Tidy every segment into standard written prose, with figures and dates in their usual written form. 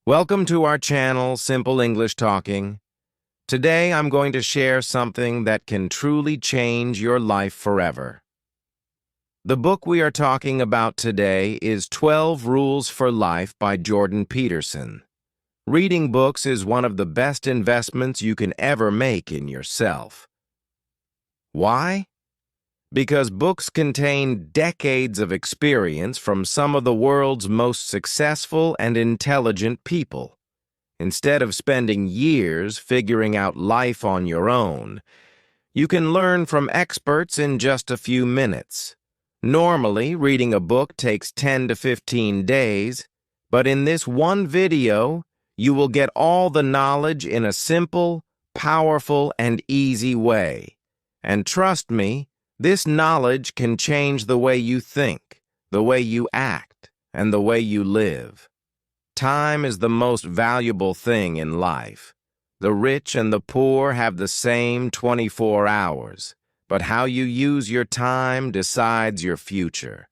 Welcome to our channel, Simple English Talking. Today I'm going to share something that can truly change your life forever. The book we are talking about today is 12 Rules for Life by Jordan Peterson. Reading books is one of the best investments you can ever make in yourself. Why? Because books contain decades of experience from some of the world's most successful and intelligent people. Instead of spending years figuring out life on your own, you can learn from experts in just a few minutes. Normally, reading a book takes 10 to 15 days, but in this one video, you will get all the knowledge in a simple, powerful, and easy way. And trust me, this knowledge can change the way you think, the way you act, and the way you live. Time is the most valuable thing in life. The rich and the poor have the same 24 hours, but how you use your time decides your future.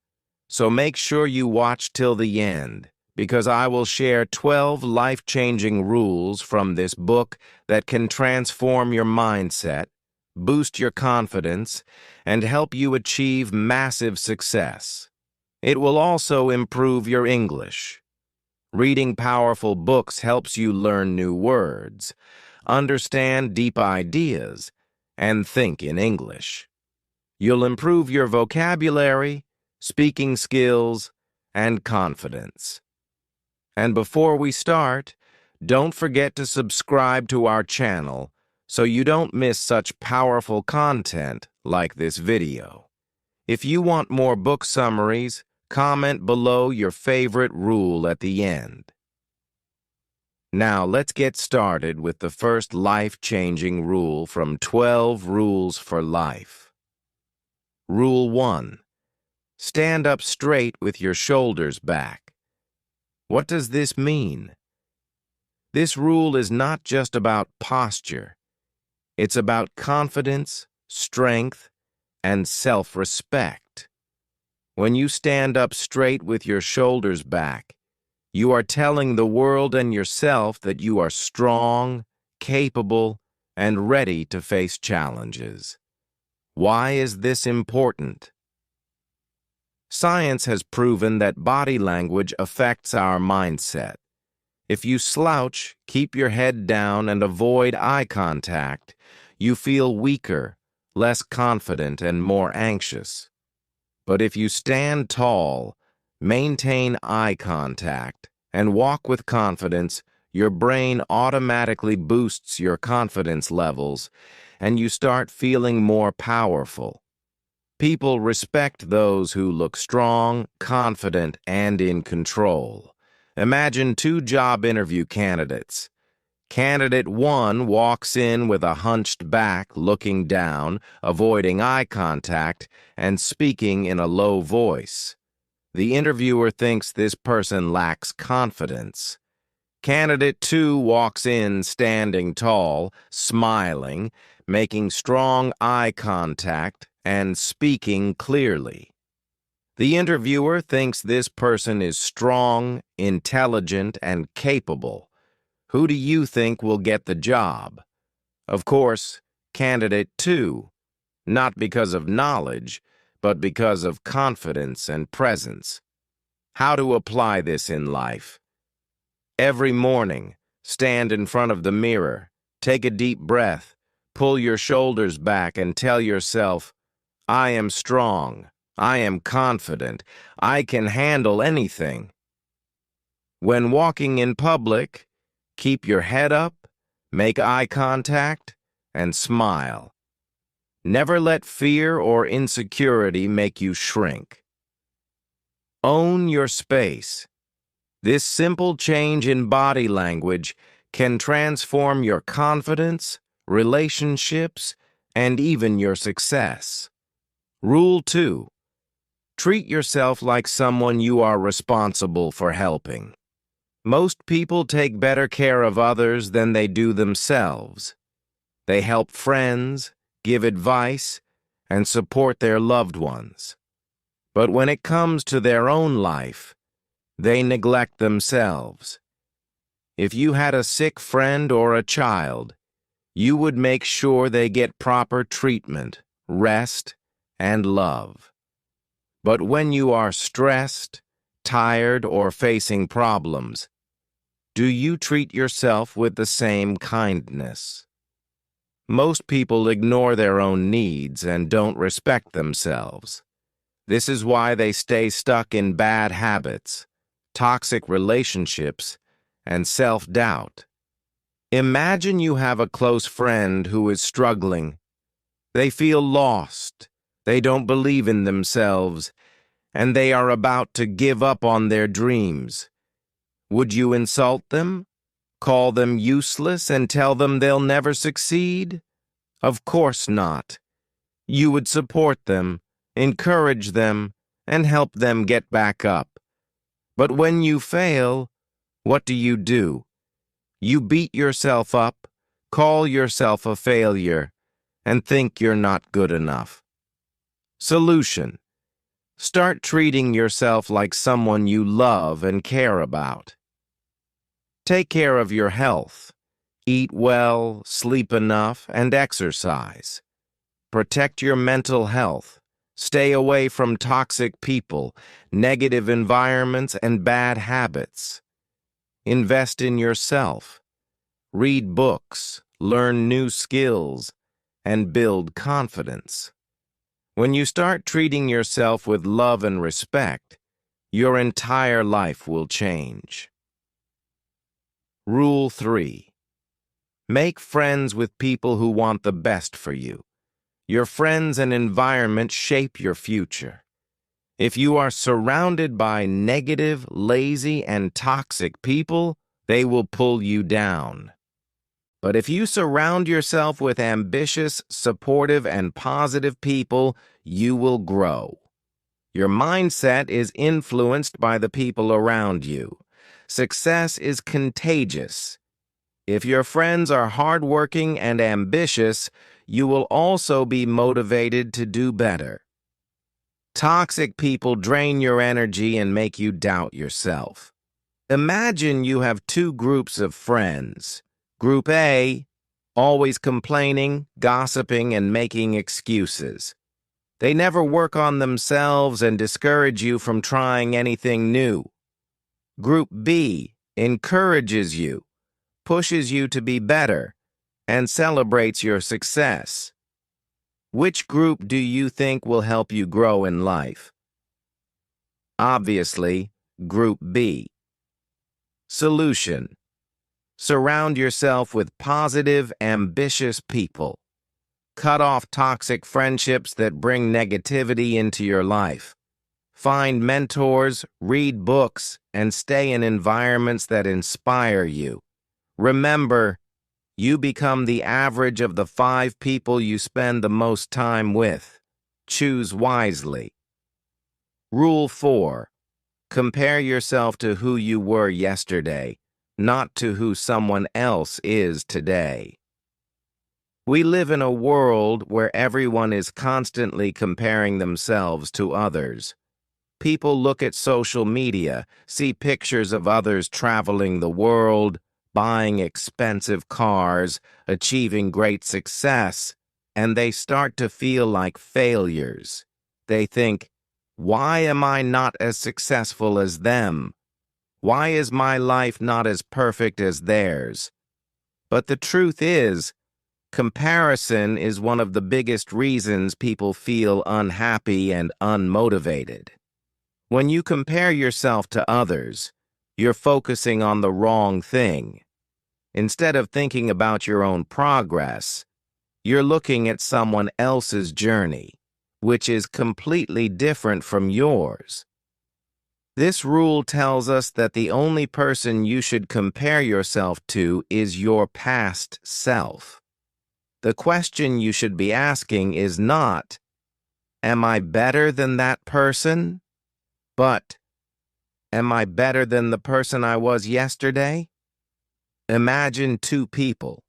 So make sure you watch till the end, because I will share 12 life-changing rules from this book that can transform your mindset, boost your confidence, and help you achieve massive success. It will also improve your English. Reading powerful books helps you learn new words, understand deep ideas, and think in English. You'll improve your vocabulary, speaking skills, and confidence. And before we start, don't forget to subscribe to our channel so you don't miss such powerful content like this video. If you want more book summaries, comment below your favorite rule at the end. Now let's get started with the first life-changing rule from 12 Rules for Life. Rule 1. Stand up straight with your shoulders back. What does this mean? This rule is not just about posture. It's about confidence, strength, and self-respect. When you stand up straight with your shoulders back, you are telling the world and yourself that you are strong, capable, and ready to face challenges. Why is this important? Science has proven that body language affects our mindset. If you slouch, keep your head down, and avoid eye contact, you feel weaker, less confident, and more anxious. But if you stand tall, maintain eye contact, and walk with confidence, your brain automatically boosts your confidence levels, and you start feeling more powerful. People respect those who look strong, confident, and in control. Imagine two job interview candidates. Candidate 1 walks in with a hunched back, looking down, avoiding eye contact, and speaking in a low voice. The interviewer thinks this person lacks confidence. Candidate 2 walks in standing tall, smiling, making strong eye contact, and speaking clearly. The interviewer thinks this person is strong, intelligent, and capable. Who do you think will get the job? Of course, candidate 2, not because of knowledge, but because of confidence and presence. How to apply this in life? Every morning, stand in front of the mirror, take a deep breath, pull your shoulders back, and tell yourself, I am strong, I am confident, I can handle anything. When walking in public, keep your head up, make eye contact, and smile. Never let fear or insecurity make you shrink. Own your space. This simple change in body language can transform your confidence, relationships, and even your success. Rule 2. Treat yourself like someone you are responsible for helping. Most people take better care of others than they do themselves. They help friends, give advice, and support their loved ones. But when it comes to their own life, they neglect themselves. If you had a sick friend or a child, you would make sure they get proper treatment, rest, and love. But when you are stressed, tired, or facing problems, do you treat yourself with the same kindness? Most people ignore their own needs and don't respect themselves. This is why they stay stuck in bad habits, toxic relationships, and self-doubt. Imagine you have a close friend who is struggling. They feel lost, they don't believe in themselves, and they are about to give up on their dreams. Would you insult them? Call them useless and tell them they'll never succeed? Of course not. You would support them, encourage them, and help them get back up. But when you fail, what do? You beat yourself up, call yourself a failure, and think you're not good enough. Solution: start treating yourself like someone you love and care about. Take care of your health. Eat well, sleep enough, and exercise. Protect your mental health. Stay away from toxic people, negative environments, and bad habits. Invest in yourself. Read books, learn new skills, and build confidence. When you start treating yourself with love and respect, your entire life will change. Rule 3. Make friends with people who want the best for you. Your friends and environment shape your future. If you are surrounded by negative, lazy, and toxic people, they will pull you down. But if you surround yourself with ambitious, supportive, and positive people, you will grow. Your mindset is influenced by the people around you. Success is contagious. If your friends are hardworking and ambitious, you will also be motivated to do better. Toxic people drain your energy and make you doubt yourself. Imagine you have two groups of friends. Group A, always complaining, gossiping, and making excuses. They never work on themselves and discourage you from trying anything new. Group B encourages you, pushes you to be better, and celebrates your success. Which group do you think will help you grow in life? Obviously, Group B. Solution: surround yourself with positive, ambitious people. Cut off toxic friendships that bring negativity into your life. Find mentors, read books, and stay in environments that inspire you. Remember, you become the average of the 5 people you spend the most time with. Choose wisely. Rule 4. Compare yourself to who you were yesterday, not to who someone else is today. We live in a world where everyone is constantly comparing themselves to others. People look at social media, see pictures of others traveling the world, buying expensive cars, achieving great success, and they start to feel like failures. They think, why am I not as successful as them? Why is my life not as perfect as theirs? But the truth is, comparison is one of the biggest reasons people feel unhappy and unmotivated. When you compare yourself to others, you're focusing on the wrong thing. Instead of thinking about your own progress, you're looking at someone else's journey, which is completely different from yours. This rule tells us that the only person you should compare yourself to is your past self. The question you should be asking is not, am I better than that person? But, am I better than the person I was yesterday? Imagine 2 people.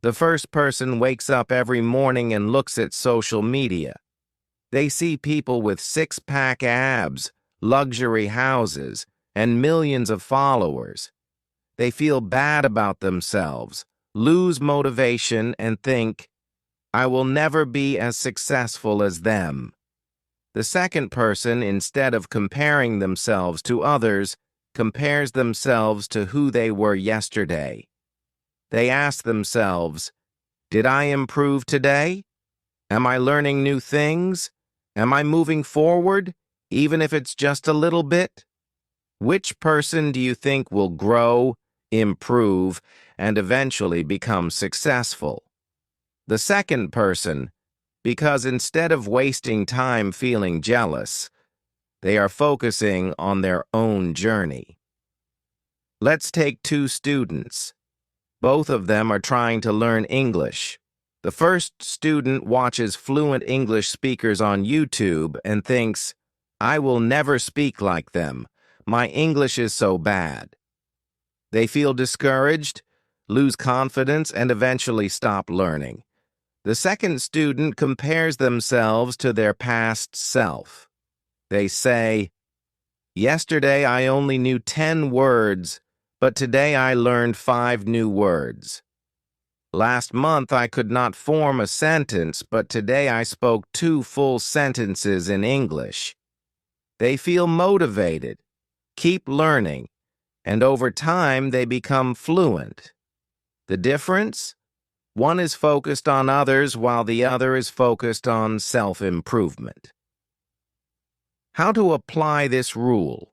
The first person wakes up every morning and looks at social media. They see people with 6-pack abs, luxury houses, and millions of followers. They feel bad about themselves, lose motivation, and think, I will never be as successful as them. The second person, instead of comparing themselves to others, compares themselves to who they were yesterday. They ask themselves, did I improve today? Am I learning new things? Am I moving forward, even if it's just a little bit? Which person do you think will grow, improve, and eventually become successful? The second person, because instead of wasting time feeling jealous, they are focusing on their own journey. Let's take two students. Both of them are trying to learn English. The first student watches fluent English speakers on YouTube and thinks, I will never speak like them. My English is so bad. They feel discouraged, lose confidence, and eventually stop learning. The second student compares themselves to their past self. They say, yesterday I only knew 10 words, but today I learned 5 new words. Last month I could not form a sentence, but today I spoke 2 full sentences in English. They feel motivated, keep learning, and over time they become fluent. The difference? One is focused on others while the other is focused on self-improvement. How to apply this rule?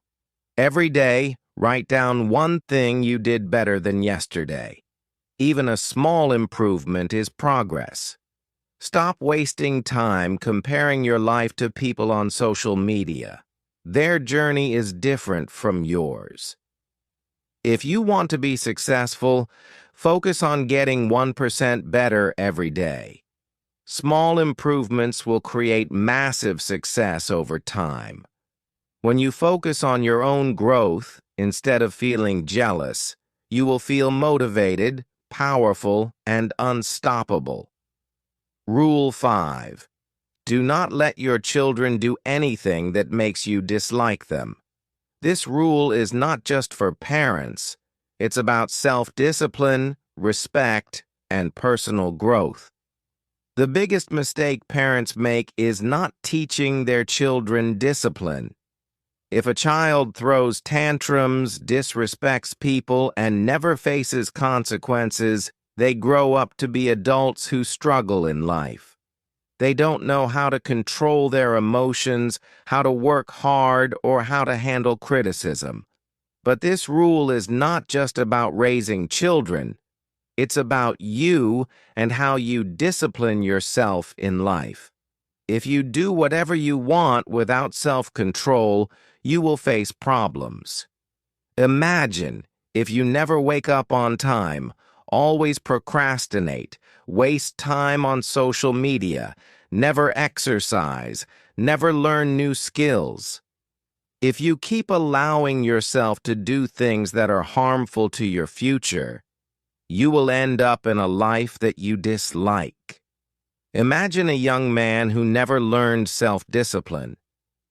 Every day, write down one thing you did better than yesterday. Even a small improvement is progress. Stop wasting time comparing your life to people on social media. Their journey is different from yours. If you want to be successful, focus on getting 1% better every day. Small improvements will create massive success over time. When you focus on your own growth instead of feeling jealous, you will feel motivated, powerful, and unstoppable. Rule 5. Do not let your children do anything that makes you dislike them. This rule is not just for parents. It's about self-discipline, respect, and personal growth. The biggest mistake parents make is not teaching their children discipline. If a child throws tantrums, disrespects people, and never faces consequences, they grow up to be adults who struggle in life. They don't know how to control their emotions, how to work hard, or how to handle criticism. But this rule is not just about raising children. It's about you and how you discipline yourself in life. If you do whatever you want without self-control, you will face problems. Imagine if you never wake up on time, always procrastinate, waste time on social media, never exercise, never learn new skills. If you keep allowing yourself to do things that are harmful to your future, you will end up in a life that you dislike. Imagine a young man who never learned self-discipline.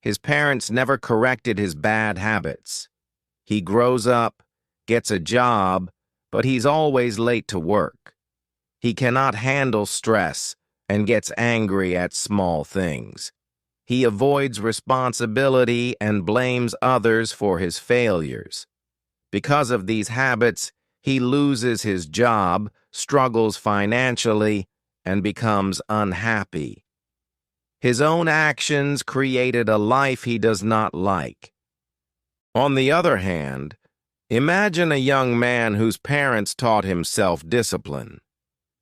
His parents never corrected his bad habits. He grows up, gets a job, but he's always late to work. He cannot handle stress and gets angry at small things. He avoids responsibility and blames others for his failures. Because of these habits, he loses his job, struggles financially, and becomes unhappy. His own actions created a life he does not like. On the other hand, imagine a young man whose parents taught him self-discipline.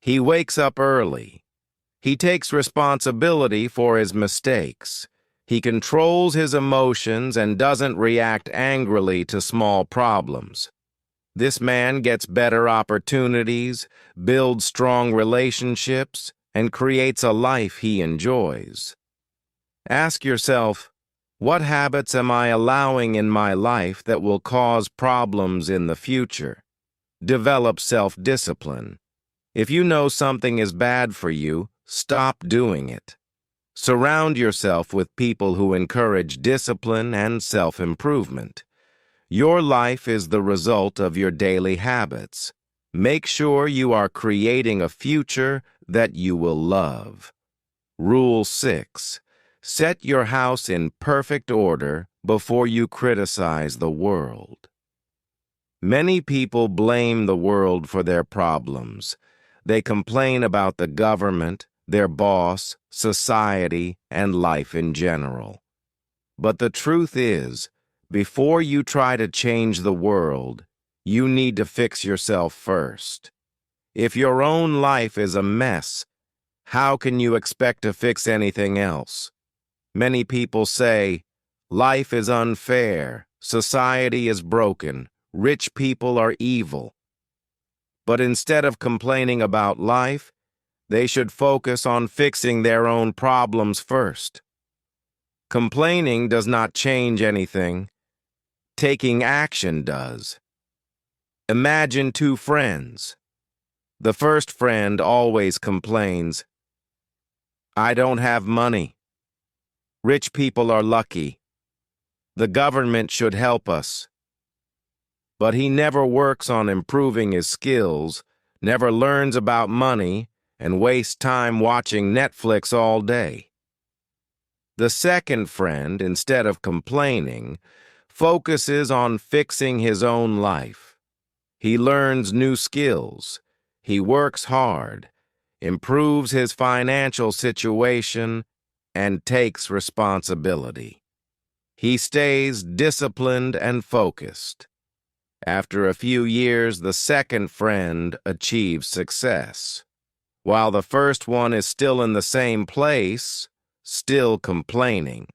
He wakes up early. He takes responsibility for his mistakes. He controls his emotions and doesn't react angrily to small problems. This man gets better opportunities, builds strong relationships, and creates a life he enjoys. Ask yourself, what habits am I allowing in my life that will cause problems in the future? Develop self-discipline. If you know something is bad for you, stop doing it. Surround yourself with people who encourage discipline and self-improvement. Your life is the result of your daily habits. Make sure you are creating a future that you will love. Rule 6. Set your house in perfect order before you criticize the world. Many people blame the world for their problems. They complain about the government, their boss, society, and life in general. But the truth is, before you try to change the world, you need to fix yourself first. If your own life is a mess, how can you expect to fix anything else? Many people say, life is unfair, society is broken, rich people are evil. But instead of complaining about life, they should focus on fixing their own problems first. Complaining does not change anything. Taking action does. Imagine two friends. The first friend always complains, I don't have money. Rich people are lucky. The government should help us. But he never works on improving his skills, never learns about money, and wastes time watching Netflix all day. The second friend, instead of complaining, focuses on fixing his own life. He learns new skills. He works hard, improves his financial situation, and takes responsibility. He stays disciplined and focused. After a few years, the second friend achieves success, while the first one is still in the same place, still complaining.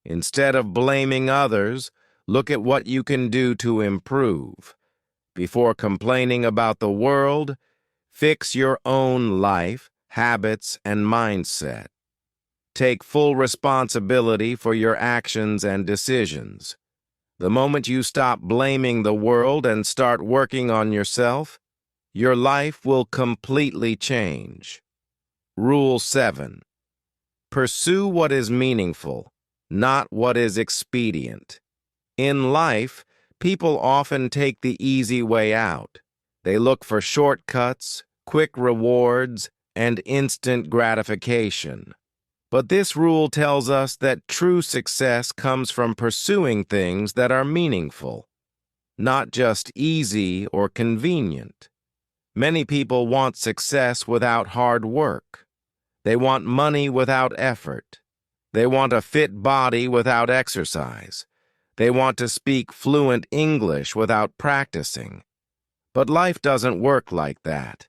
Instead of blaming others, look at what you can do to improve. Before complaining about the world, fix your own life, habits, and mindset. Take full responsibility for your actions and decisions. The moment you stop blaming the world and start working on yourself, your life will completely change. Rule 7. Pursue what is meaningful, not what is expedient. In life, people often take the easy way out. They look for shortcuts, quick rewards, and instant gratification. But this rule tells us that true success comes from pursuing things that are meaningful, not just easy or convenient. Many people want success without hard work. They want money without effort. They want a fit body without exercise. They want to speak fluent English without practicing. But life doesn't work like that.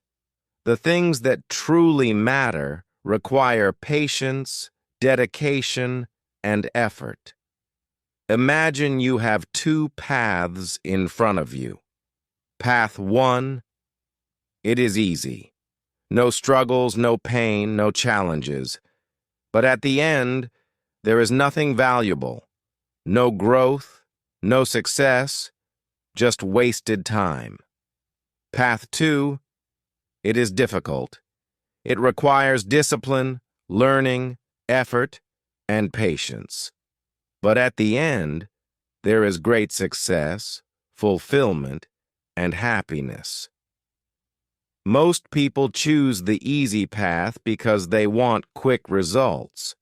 The things that truly matter require patience, dedication, and effort. Imagine you have two paths in front of you. Path 1, it is easy. No struggles, no pain, no challenges. But at the end, there is nothing valuable. No growth, no success, just wasted time. Path 2, it is difficult. It requires discipline, learning, effort, and patience. But at the end, there is great success, fulfillment, and happiness. Most people choose the easy path because they want quick results.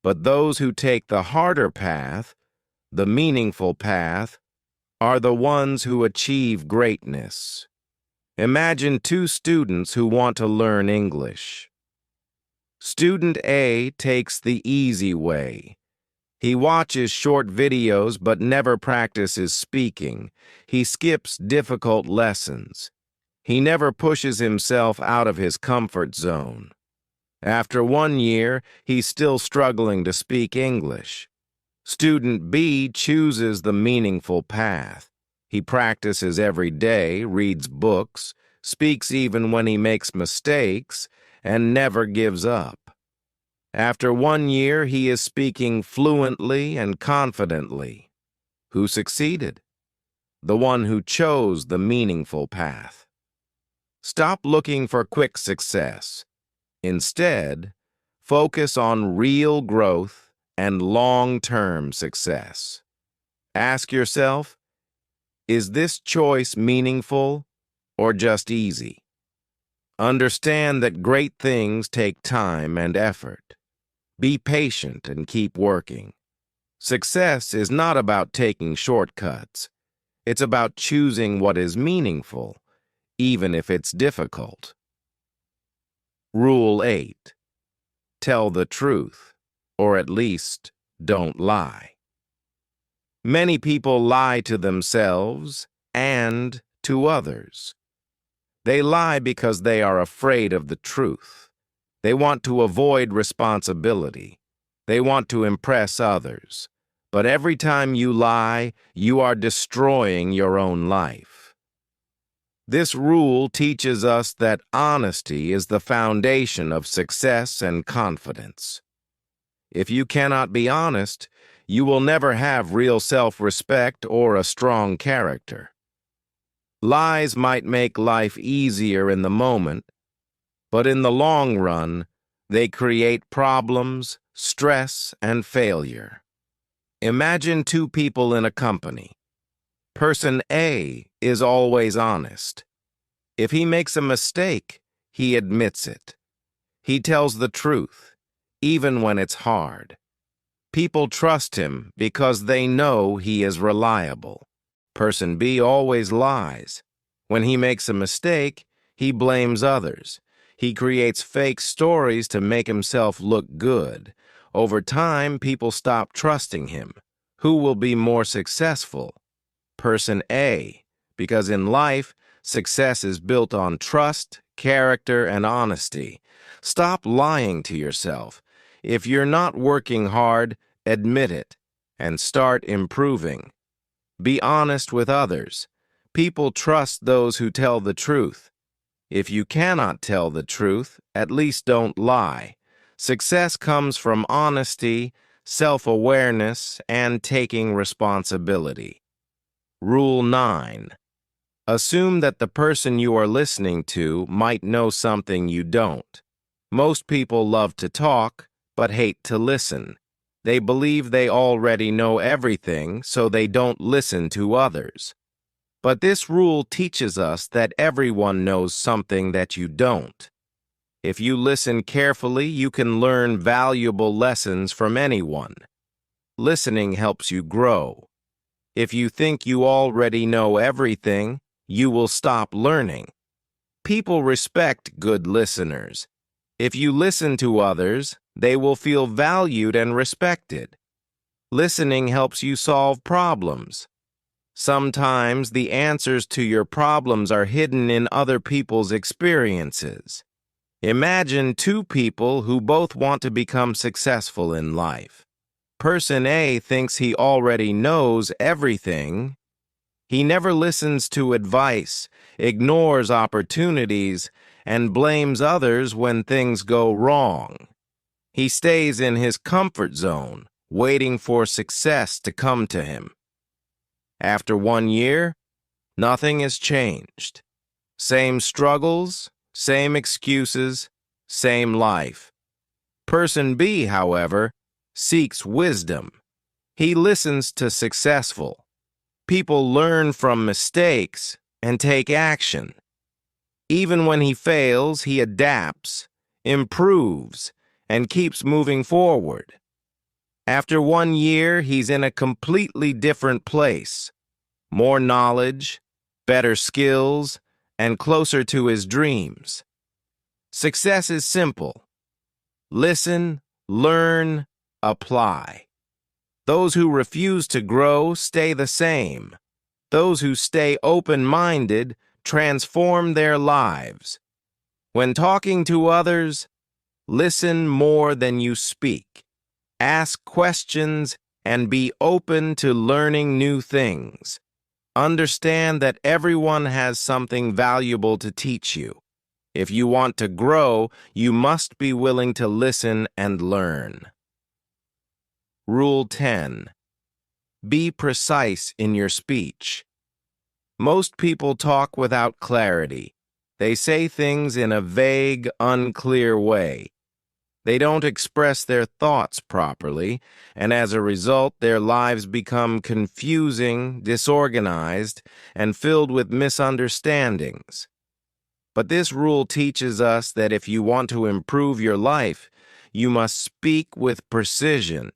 But those who take the harder path, the meaningful path, are the ones who achieve greatness. Imagine two students who want to learn English. Student A takes the easy way. He watches short videos but never practices speaking. He skips difficult lessons. He never pushes himself out of his comfort zone. After 1 year, he's still struggling to speak English. Student B chooses the meaningful path. He practices every day, reads books, speaks even when he makes mistakes, and never gives up. After 1 year, he is speaking fluently and confidently. Who succeeded? The one who chose the meaningful path. Stop looking for quick success. Instead, focus on real growth and long-term success. Ask yourself, Is this choice meaningful or just easy? Understand that great things take time and effort. Be patient and keep working. Success is not about taking shortcuts. It's about choosing what is meaningful, even if it's difficult. Rule 8. Tell the truth, or at least don't lie. Many people lie to themselves and to others. They lie because they are afraid of the truth. They want to avoid responsibility. They want to impress others. But every time you lie, you are destroying your own life. This rule teaches us that honesty is the foundation of success and confidence. If you cannot be honest, you will never have real self-respect or a strong character. Lies might make life easier in the moment, but in the long run, they create problems, stress, and failure. Imagine two people in a company. Person A is always honest. If he makes a mistake, he admits it. He tells the truth, even when it's hard. People trust him because they know he is reliable. Person B always lies. When he makes a mistake, he blames others. He creates fake stories to make himself look good. Over time, people stop trusting him. Who will be more successful? Person A, because in life, success is built on trust, character, and honesty. Stop lying to yourself. If you're not working hard, admit it and start improving. Be honest with others. People trust those who tell the truth. If you cannot tell the truth, at least don't lie. Success comes from honesty, self-awareness, and taking responsibility. Rule 9. Assume that the person you are listening to might know something you don't. Most people love to talk, but hate to listen. They believe they already know everything, so they don't listen to others. But this rule teaches us that everyone knows something that you don't. If you listen carefully, you can learn valuable lessons from anyone. Listening helps you grow. If you think you already know everything, you will stop learning. People respect good listeners. If you listen to others, they will feel valued and respected. Listening helps you solve problems. Sometimes the answers to your problems are hidden in other people's experiences. Imagine two people who both want to become successful in life. Person A thinks he already knows everything. He never listens to advice, ignores opportunities, and blames others when things go wrong. He stays in his comfort zone, waiting for success to come to him. After 1 year, nothing has changed. Same struggles, same excuses, same life. Person B, however, seeks wisdom. He listens to successful people, learn from mistakes, and take action. Even when he fails, he adapts, improves, and keeps moving forward. After 1 year, he's in a completely different place. More knowledge, better skills, and closer to his dreams. Success is simple. Listen, learn, apply. Those who refuse to grow stay the same. Those who stay open-minded transform their lives. When talking to others, listen more than you speak. Ask questions and be open to learning new things. Understand that everyone has something valuable to teach you. If you want to grow, you must be willing to listen and learn. Rule 10. Be precise in your speech. Most people talk without clarity. They say things in a vague, unclear way. They don't express their thoughts properly, and as a result, their lives become confusing, disorganized, and filled with misunderstandings. But this rule teaches us that if you want to improve your life, you must speak with precision.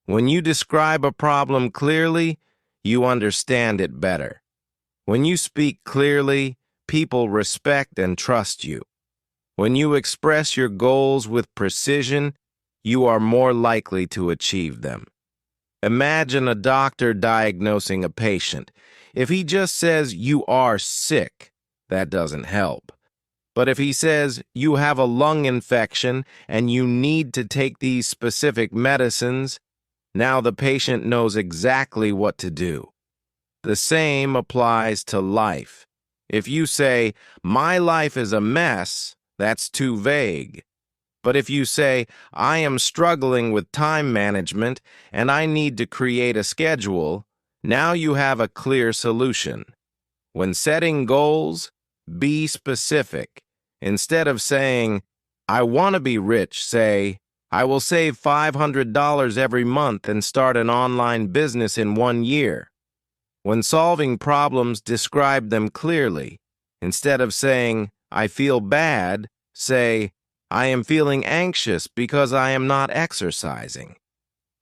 When you describe a problem clearly, you understand it better. When you speak clearly, people respect and trust you. When you express your goals with precision, you are more likely to achieve them. Imagine a doctor diagnosing a patient. If he just says you are sick, that doesn't help. But if he says you have a lung infection and you need to take these specific medicines, now the patient knows exactly what to do. The same applies to life. If you say, my life is a mess, that's too vague. But if you say, I am struggling with time management and I need to create a schedule, now you have a clear solution. When setting goals, be specific. Instead of saying, I want to be rich, say, I will save $500 every month and start an online business in 1 year. When solving problems, describe them clearly. Instead of saying, I feel bad, say, I am feeling anxious because I am not exercising.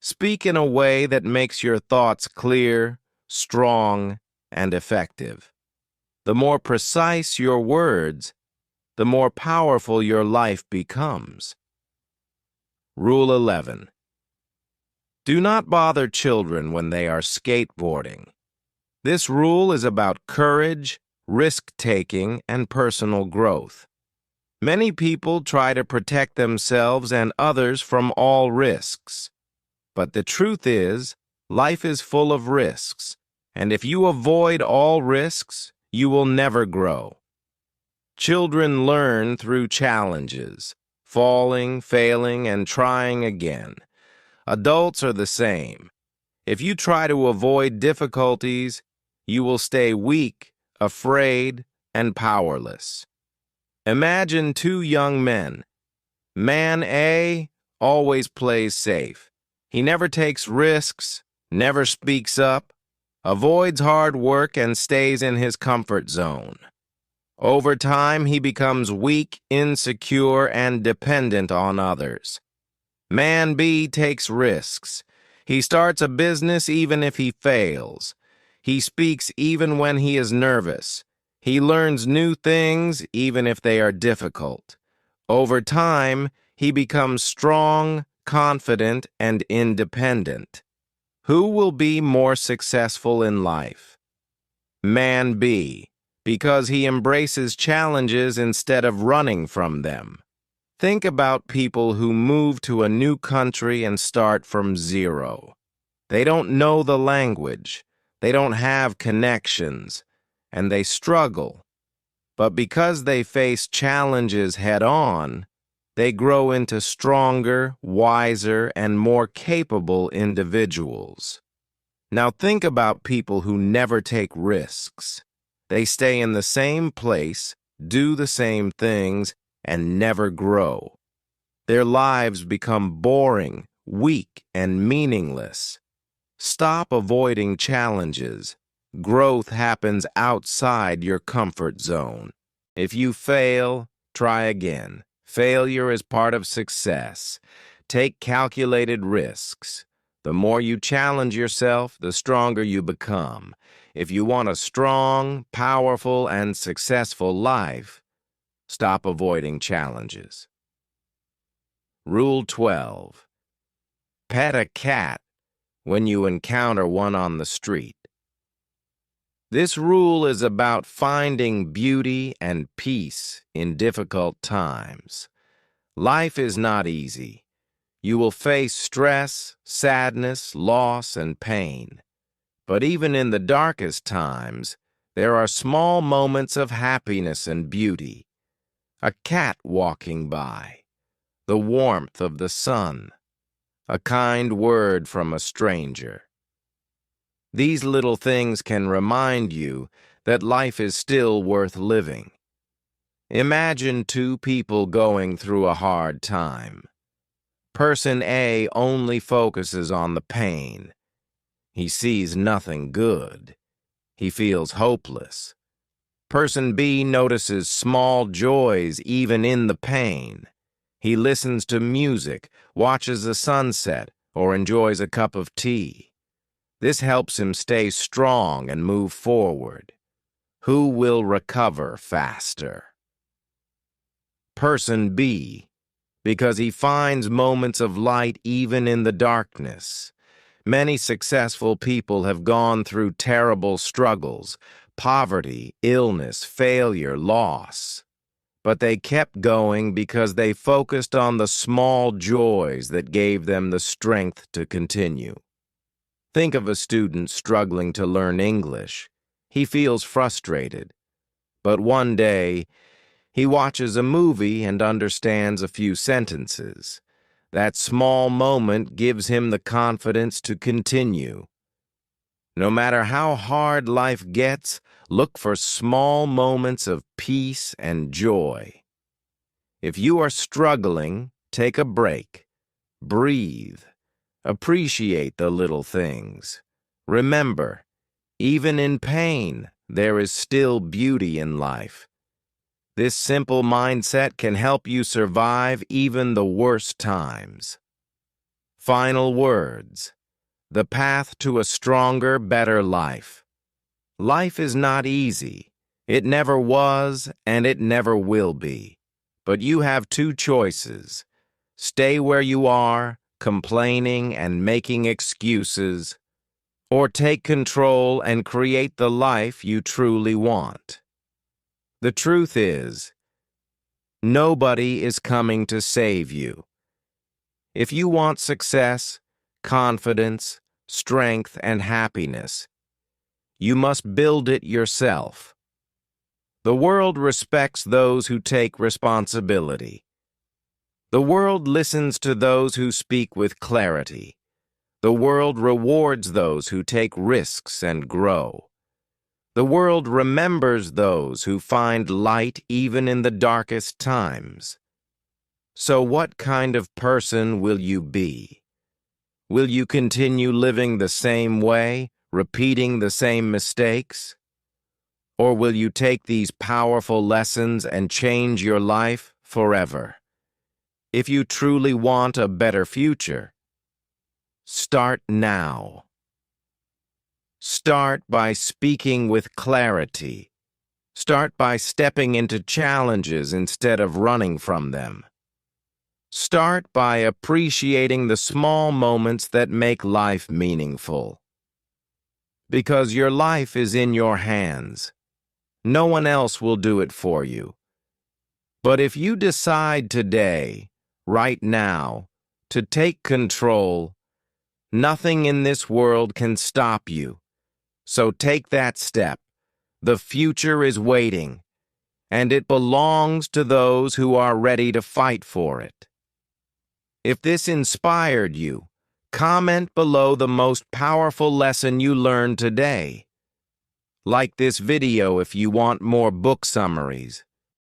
Speak in a way that makes your thoughts clear, strong, and effective. The more precise your words, the more powerful your life becomes. Rule 11. Do not bother children when they are skateboarding. This rule is about courage, risk-taking, and personal growth. Many people try to protect themselves and others from all risks. But the truth is, life is full of risks, and if you avoid all risks, you will never grow. Children learn through challenges, falling, failing, and trying again. Adults are the same. If you try to avoid difficulties, you will stay weak, afraid, and powerless. Imagine two young men. Man A always plays safe. He never takes risks, never speaks up, avoids hard work, and stays in his comfort zone. Over time, he becomes weak, insecure, and dependent on others. Man B takes risks. He starts a business even if he fails. He speaks even when he is nervous. He learns new things even if they are difficult. Over time, he becomes strong, confident, and independent. Who will be more successful in life? Man B, because he embraces challenges instead of running from them. Think about people who move to a new country and start from zero. They don't know the language, they don't have connections, and they struggle. But because they face challenges head-on, they grow into stronger, wiser, and more capable individuals. Now think about people who never take risks. They stay in the same place, do the same things, and never grow. Their lives become boring, weak, and meaningless. Stop avoiding challenges. Growth happens outside your comfort zone. If you fail, try again. Failure is part of success. Take calculated risks. The more you challenge yourself, the stronger you become. If you want a strong, powerful, and successful life, stop avoiding challenges. Rule 12. Pet a cat when you encounter one on the street. This rule is about finding beauty and peace in difficult times. Life is not easy. You will face stress, sadness, loss, and pain. But even in the darkest times, there are small moments of happiness and beauty. A cat walking by, the warmth of the sun, a kind word from a stranger. These little things can remind you that life is still worth living. Imagine two people going through a hard time. Person A only focuses on the pain. He sees nothing good. He feels hopeless. Person B notices small joys even in the pain. He listens to music, watches the sunset, or enjoys a cup of tea. This helps him stay strong and move forward. Who will recover faster? Person B, because he finds moments of light even in the darkness. Many successful people have gone through terrible struggles, poverty, illness, failure, loss. But they kept going because they focused on the small joys that gave them the strength to continue. Think of a student struggling to learn English. He feels frustrated. But one day, he watches a movie and understands a few sentences. That small moment gives him the confidence to continue. No matter how hard life gets, look for small moments of peace and joy. If you are struggling, take a break. Breathe. Appreciate the little things. Remember, even in pain, there is still beauty in life. This simple mindset can help you survive even the worst times. Final words. The path to a stronger, better life. Life is not easy. It never was, and it never will be. But you have two choices. Stay where you are, complaining and making excuses, or take control and create the life you truly want. The truth is, nobody is coming to save you. If you want success, confidence, strength, and happiness, you must build it yourself. The world respects those who take responsibility. The world listens to those who speak with clarity. The world rewards those who take risks and grow. The world remembers those who find light even in the darkest times. So what kind of person will you be? Will you continue living the same way, repeating the same mistakes? Or will you take these powerful lessons and change your life forever? If you truly want a better future, start now. Start by speaking with clarity. Start by stepping into challenges instead of running from them. Start by appreciating the small moments that make life meaningful. Because your life is in your hands. No one else will do it for you. But if you decide today, right now, to take control, nothing in this world can stop you. So take that step. The future is waiting, and it belongs to those who are ready to fight for it. If this inspired you, comment below the most powerful lesson you learned today. Like this video if you want more book summaries.